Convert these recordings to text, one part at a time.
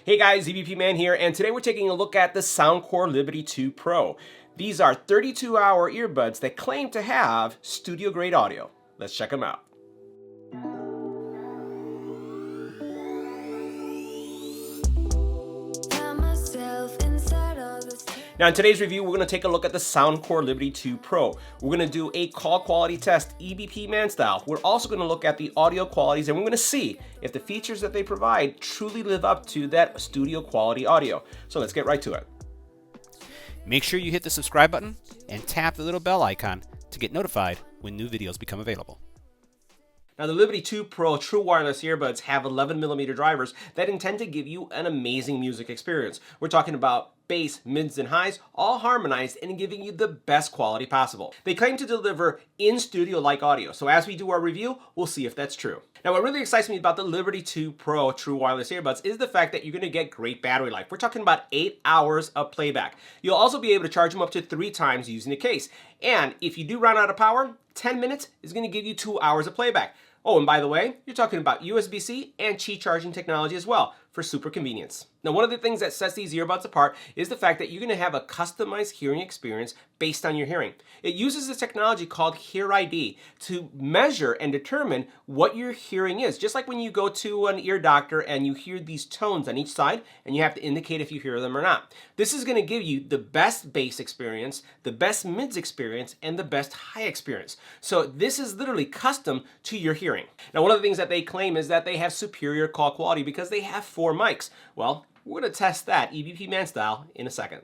Hey guys, EBPMAN here, and today we're taking a look at the Soundcore Liberty 2 Pro. These are 32-hour earbuds that claim to have studio-grade audio. Let's check them out. Now in today's review, we're going to take a look at the Soundcore Liberty 2 Pro. We're going to do a call quality test, EBPMAN style. We're also going to look at the audio qualities, and we're going to see if the features that they provide truly live up to that studio quality audio. So let's get right to it. Make sure you hit the subscribe button and tap the little bell icon to get notified when new videos become available. Now the Liberty 2 Pro true wireless earbuds have 11mm drivers that intend to give you an amazing music experience. We're talking about bass, mids, and highs, all harmonized and giving you the best quality possible. They claim to deliver in-studio-like audio, so as we do our review, we'll see if that's true. Now what really excites me about the Liberty 2 Pro true wireless earbuds is the fact that you're going to get great battery life. We're talking about 8 hours of playback. You'll also be able to charge them up to 3 times using the case. And if you do run out of power, 10 minutes is going to give you 2 hours of playback. Oh, and by the way, you're talking about USB-C and Qi charging technology as well for super convenience. Now, one of the things that sets these earbuds apart is the fact that you're going to have a customized hearing experience based on your hearing. It uses this technology called hearid to measure and determine what your hearing is. Just like when you go to an ear doctor and you hear these tones on each side and you have to indicate if you hear them or not. This is going to give you the best bass experience, the best mids experience, and the best high experience. So this is literally custom to your hearing. Now, one of the things that they claim is that they have superior call quality because they have 4 mics. Well, we're going to test that EBPMAN style in a second.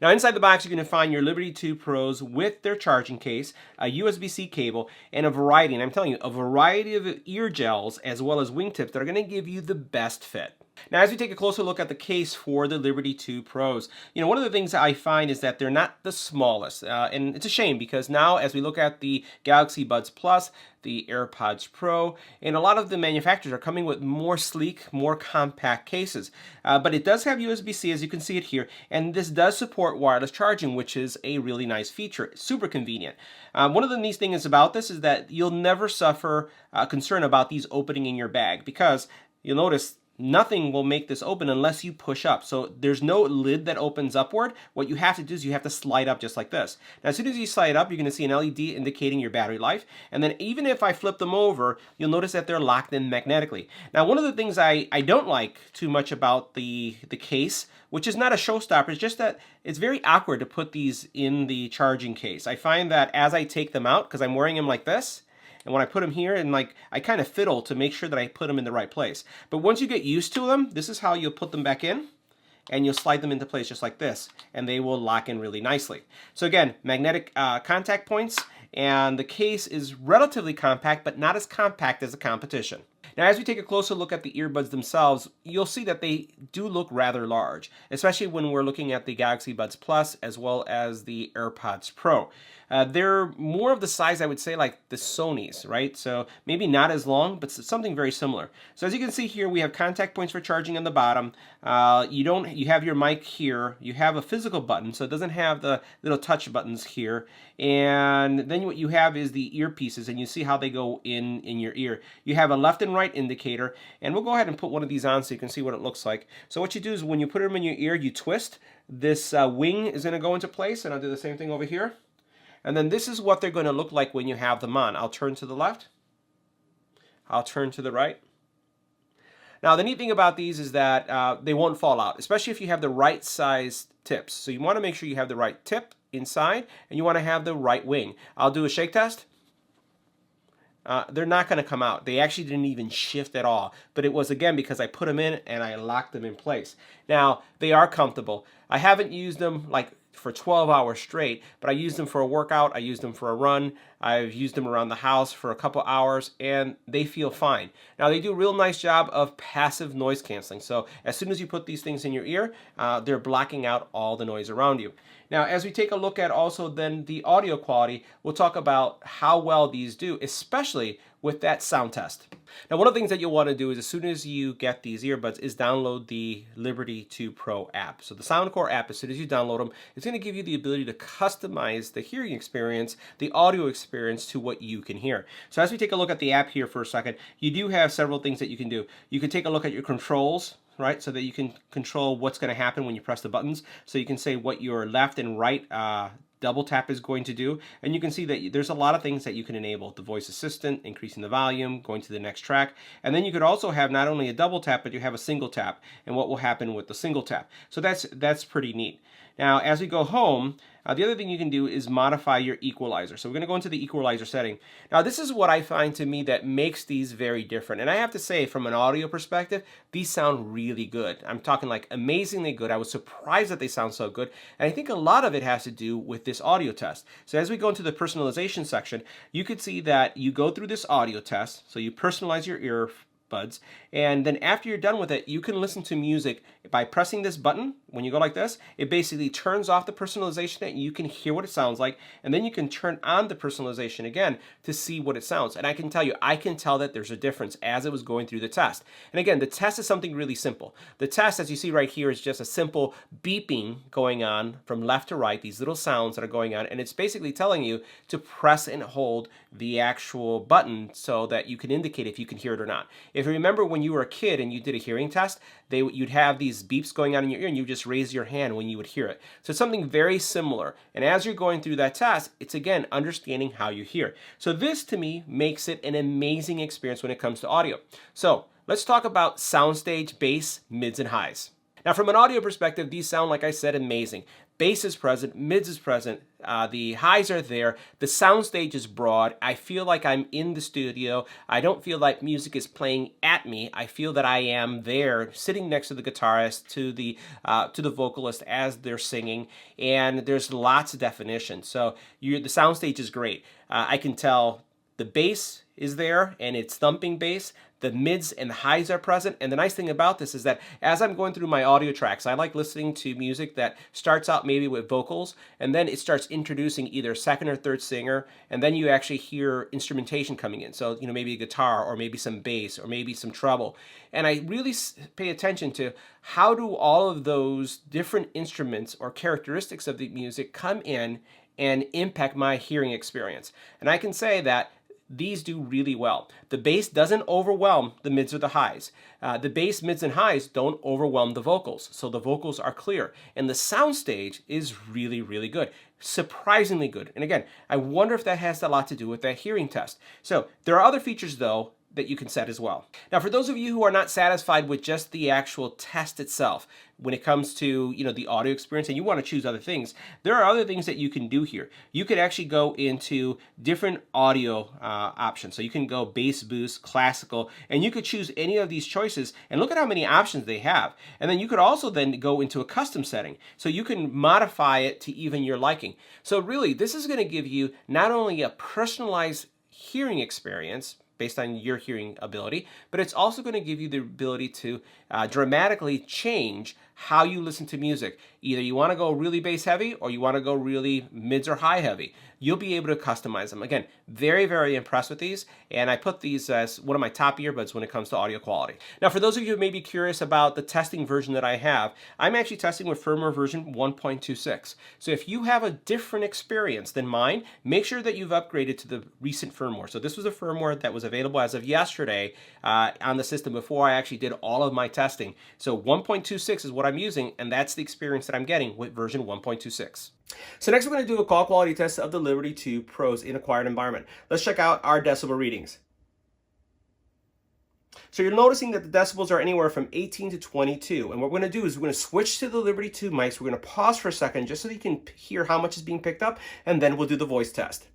Now inside the box, you're going to find your Liberty 2 Pros with their charging case, a USB-C cable, and a variety, and I'm telling you, a variety of ear gels as well as wingtips that are going to give you the best fit. Now, as we take a closer look at the case for the Liberty 2 Pros, one of the things that I find is that they're not the smallest, and it's a shame because now as we look at the Galaxy Buds Plus, the AirPods Pro, and a lot of the manufacturers are coming with more sleek, more compact cases. But it does have USB-C, as you can see it here, and this does support wireless charging, which is a really nice feature, super convenient. One of the nice things about this is that you'll never suffer concern about these opening in your bag because you'll notice nothing will make this open unless you push up. So there's no lid that opens upward. What you have to do is you have to slide up just like this. Now, as soon as you slide up, you're going to see an LED indicating your battery life. And then even if I flip them over, you'll notice that they're locked in magnetically. Now, one of the things I don't like too much about the case, which is not a showstopper, is just that it's very awkward to put these in the charging case. I find that as I take them out, because I'm wearing them like this, and when I put them here, and I kind of fiddle to make sure that I put them in the right place. But once you get used to them, this is how you'll put them back in, and you'll slide them into place just like this, and they will lock in really nicely. So again, magnetic contact points, and the case is relatively compact, but not as compact as the competition. Now, as we take a closer look at the earbuds themselves, you'll see that they do look rather large, especially when we're looking at the Galaxy Buds Plus as well as the AirPods Pro. They're more of the size, I would say, like the Sony's, right? So maybe not as long, but something very similar. So as you can see here, we have contact points for charging on the bottom. You have your mic here. You have a physical button, so it doesn't have the little touch buttons here. And then what you have is the earpieces, and you see how they go in your ear. You have a left and right indicator, and we'll go ahead and put one of these on so you can see what it looks like. So what you do is when you put them in your ear, you twist. This wing is going to go into place, and I'll do the same thing over here. And then this is what they're going to look like when you have them on. I'll turn to the left. I'll turn to the right. Now, the neat thing about these is that they won't fall out, especially if you have the right size tips. So you want to make sure you have the right tip inside, and you want to have the right wing. I'll do a shake test. They're not going to come out. They actually didn't even shift at all. But it was, again, because I put them in and I locked them in place. Now, they are comfortable. I haven't used them like for 12 hours straight, but I used them for a workout, I used them for a run, I've used them around the house for a couple hours, and they feel fine. Now, they do a real nice job of passive noise canceling. So as soon as you put these things in your ear, they're blocking out all the noise around you. Now, as we take a look at also then the audio quality, we'll talk about how well these do, especially with that sound test. Now, one of the things that you'll want to do is as soon as you get these earbuds is download the Liberty 2 Pro app. So the Soundcore app, as soon as you download them, it's going to give you the ability to customize the hearing experience, the audio experience to what you can hear. So as we take a look at the app here for a second, you do have several things that you can do. You can take a look at your controls. right? So that you can control what's going to happen when you press the buttons. So you can say what your left and right double tap is going to do, and you can see that there's a lot of things that you can enable. The voice assistant, increasing the volume, going to the next track, and then you could also have not only a double tap, but you have a single tap, and what will happen with the single tap. So that's pretty neat. Now, as we go home, the other thing you can do is modify your equalizer. So we're going to go into the equalizer setting. Now, this is what I find to me that makes these very different. And I have to say, from an audio perspective, these sound really good. I'm talking like amazingly good. I was surprised that they sound so good. And I think a lot of it has to do with this audio test. So as we go into the personalization section, you could see that you go through this audio test. So you personalize your earbuds, and then after you're done with it, you can listen to music by pressing this button. When you go like this, it basically turns off the personalization and you can hear what it sounds like, and then you can turn on the personalization again to see what it sounds. And I can tell you, I can tell that there's a difference as it was going through the test. And again, the test is something really simple. The test, as you see right here, is just a simple beeping going on from left to right, these little sounds that are going on, and it's basically telling you to press and hold the actual button so that you can indicate if you can hear it or not. If you remember when you were a kid and you did a hearing test, you'd have these beeps going on in your ear and you just raise your hand when you would hear it. So it's something very similar. And as you're going through that test, it's again understanding how you hear. So this to me makes it an amazing experience when it comes to audio. So let's talk about soundstage, bass, mids, and highs. Now from an audio perspective, these sound, like I said, amazing. Bass is present, mids is present, the highs are there, the soundstage is broad. I feel like I'm in the studio. I don't feel like music is playing at me. I feel that I am there, sitting next to the guitarist, to the vocalist as they're singing, and there's lots of definition. So the soundstage is great. I can tell the bass is there, and it's thumping bass. The mids and the highs are present. And the nice thing about this is that as I'm going through my audio tracks, I like listening to music that starts out maybe with vocals, and then it starts introducing either a second or third singer, and then you actually hear instrumentation coming in. So, maybe a guitar, or maybe some bass, or maybe some treble. And I really pay attention to how do all of those different instruments or characteristics of the music come in and impact my hearing experience. And I can say that these do really well. The bass doesn't overwhelm the mids or the highs. The bass, mids, and highs don't overwhelm the vocals, so the vocals are clear. And the soundstage is really, really good. Surprisingly good. And again, I wonder if that has a lot to do with that hearing test. So there are other features, though, that you can set as well. Now, for those of you who are not satisfied with just the actual test itself, when it comes to the audio experience, and you want to choose other things, there are other things that you can do here. You could actually go into different audio options. So you can go bass boost, classical, and you could choose any of these choices, and look at how many options they have. And then you could also then go into a custom setting. So you can modify it to even your liking. So really, this is going to give you not only a personalized hearing experience based on your hearing ability, but it's also going to give you the ability to dramatically change how you listen to music. Either you want to go really bass heavy, or you want to go really mids or high heavy. You'll be able to customize them. Again, very, very impressed with these, and I put these as one of my top earbuds when it comes to audio quality. Now, for those of you who may be curious about the testing version that I have, I'm actually testing with firmware version 1.26. So if you have a different experience than mine, make sure that you've upgraded to the recent firmware. So this was a firmware that was available as of yesterday on the system before I actually did all of my testing. So 1.26 is what I'm using, and that's the experience that I'm getting with version 1.26. So next we're going to do a call quality test of the Liberty 2 Pros in a quiet environment. Let's check out our decibel readings. So you're noticing that the decibels are anywhere from 18 to 22. And what we're going to do is we're going to switch to the Liberty 2 mics. We're going to pause for a second just so you can hear how much is being picked up, and then we'll do the voice test.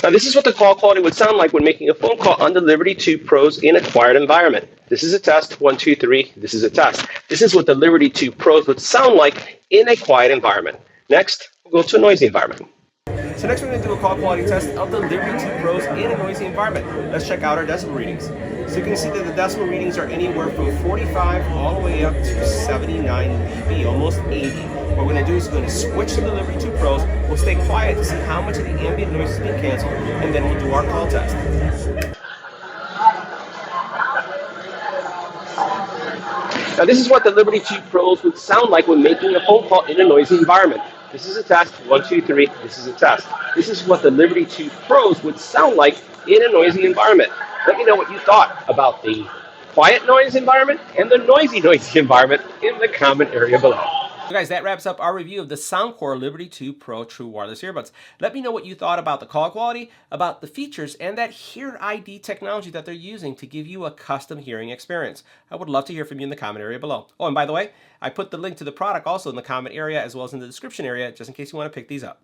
Now, this is what the call quality would sound like when making a phone call on the Liberty 2 Pros in a quiet environment. This is a test. 1, 2, 3. This is a test. This is what the Liberty 2 Pros would sound like in a quiet environment. Next, we'll go to a noisy environment. So next we're going to do a call quality test of the Liberty 2 Pros in a noisy environment. Let's check out our decibel readings. So you can see that the decibel readings are anywhere from 45 all the way up to 79 dB, almost 80. What we're going to do is we're going to switch to the Liberty 2 Pros. We'll stay quiet to see how much of the ambient noise is being canceled, and then we'll do our call test. Now this is what the Liberty 2 Pros would sound like when making a phone call in a noisy environment. This is a test. 1, 2, 3. This is a test. This is what the Liberty 2 Pros would sound like in a noisy environment. Let me know what you thought about the quiet noise environment and the noisy environment in the comment area below. So guys, that wraps up our review of the Soundcore Liberty 2 Pro True Wireless Earbuds. Let me know what you thought about the call quality, about the features, and that hearid ID technology that they're using to give you a custom hearing experience. I would love to hear from you in the comment area below. Oh, and by the way, I put the link to the product also in the comment area as well as in the description area just in case you want to pick these up.